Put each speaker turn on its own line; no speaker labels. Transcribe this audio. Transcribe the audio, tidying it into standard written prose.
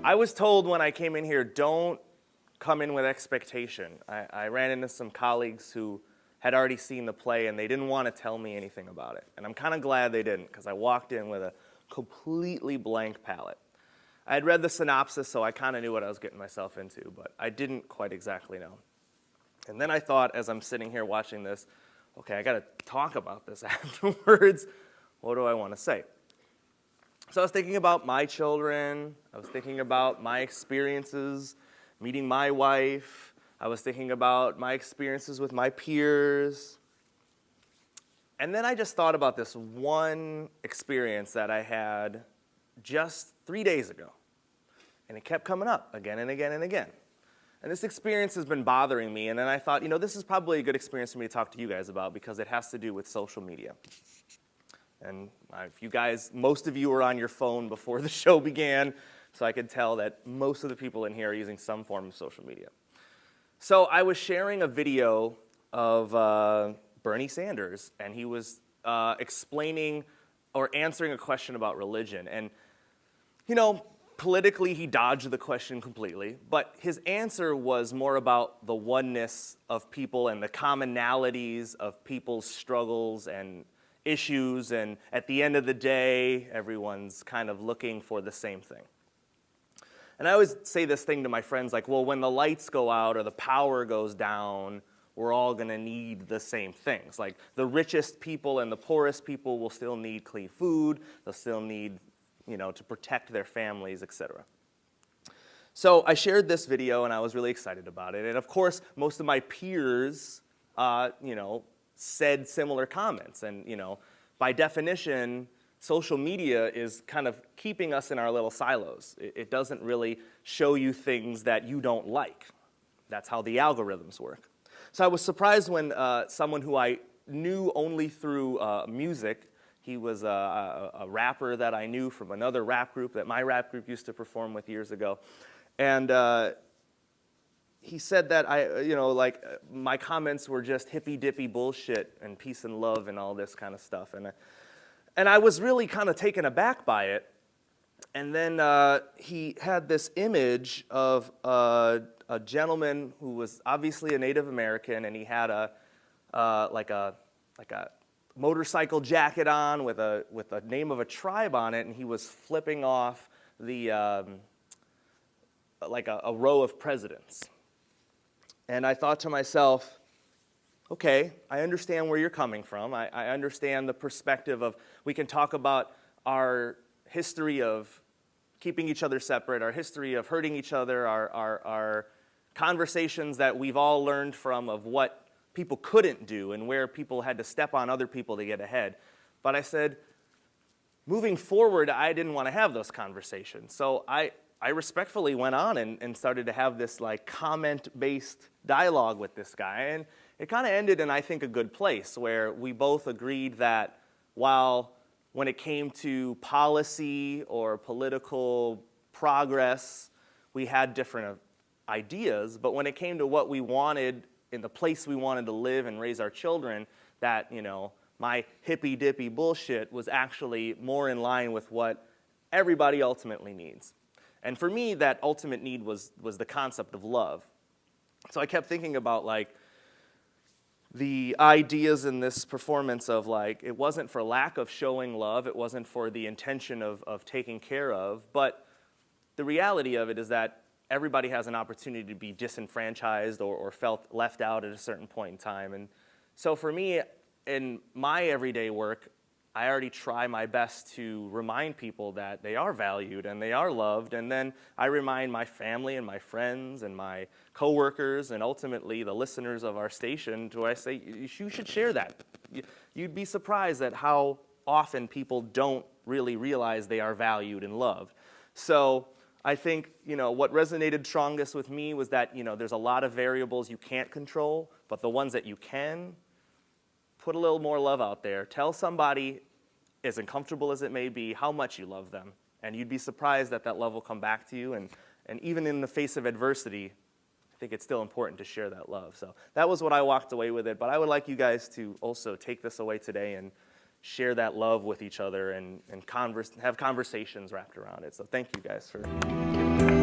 I was told when I came in here, don't come in with expectation. I ran into some colleagues who had already seen the play, and they didn't want to tell me anything about it. And I'm kind of glad they didn't, because I walked in with a completely blank palette. I had read the synopsis, so I kind of knew what I was getting myself into, but I didn't quite exactly know. And then I thought, as I'm sitting here watching this, okay, I got to talk about this afterwards. What do I want to say? So I was thinking about my children. I was thinking about my experiences meeting my wife. I was thinking about my experiences with my peers. And then I just thought about this one experience that I had just 3 days ago. And it kept coming up again and again and again. And this experience has been bothering me. And then I thought, this is probably a good experience for me to talk to you guys about, because it has to do with social media. And if you guys, most of you were on your phone before the show began, so I could tell that most of the people in here are using some form of social media. So I was sharing a video of Bernie Sanders, and he was explaining or answering a question about religion. And, politically he dodged the question completely, but his answer was more about the oneness of people and the commonalities of people's struggles and issues, and at the end of the day, everyone's kind of looking for the same thing. And I always say this thing to my friends, like, well, when the lights go out or the power goes down, we're all going to need the same things. Like, the richest people and the poorest people will still need clean food, they'll still need, to protect their families, etc. So I shared this video, and I was really excited about it. And of course, most of my peers, said similar comments. And, by definition, social media is kind of keeping us in our little silos. It doesn't really show you things that you don't like. That's how the algorithms work. So I was surprised when someone who I knew only through music, he was a rapper that I knew from another rap group that my rap group used to perform with years ago. And he said that my comments were just hippy-dippy bullshit and peace and love and all this kind of stuff. And I was really kind of taken aback by it. And then he had this image of a gentleman who was obviously a Native American, and he had a motorcycle jacket on with the name of a tribe on it, and he was flipping off the a row of presidents. And I thought to myself, okay, I understand where you're coming from. I understand the perspective of, we can talk about our history of keeping each other separate, our history of hurting each other, our conversations that we've all learned from of what people couldn't do and where people had to step on other people to get ahead. But I said, moving forward, I didn't want to have those conversations. So I respectfully went on and started to have this comment-based dialogue with this guy. And it kind of ended in, I think, a good place, where we both agreed that while when it came to policy or political progress, we had different ideas, but when it came to what we wanted in the place we wanted to live and raise our children, that, my hippy-dippy bullshit was actually more in line with what everybody ultimately needs. And for me, that ultimate need was the concept of love. So I kept thinking about, the ideas in this performance of, it wasn't for lack of showing love, it wasn't for the intention of taking care of, but the reality of it is that everybody has an opportunity to be disenfranchised or felt left out at a certain point in time. And so for me, in my everyday work, I already try my best to remind people that they are valued and they are loved, and then I remind my family and my friends and my coworkers and ultimately the listeners of our station, to I say, you should share that. You'd be surprised at how often people don't really realize they are valued and loved. So I think, what resonated strongest with me was that, there's a lot of variables you can't control, but the ones that you can, put a little more love out there. Tell somebody, as uncomfortable as it may be, how much you love them. And you'd be surprised that love will come back to you. And even in the face of adversity, I think it's still important to share that love. So that was what I walked away with it. But I would like you guys to also take this away today and, share that love with each other and have conversations wrapped around it. So thank you guys for giving me that.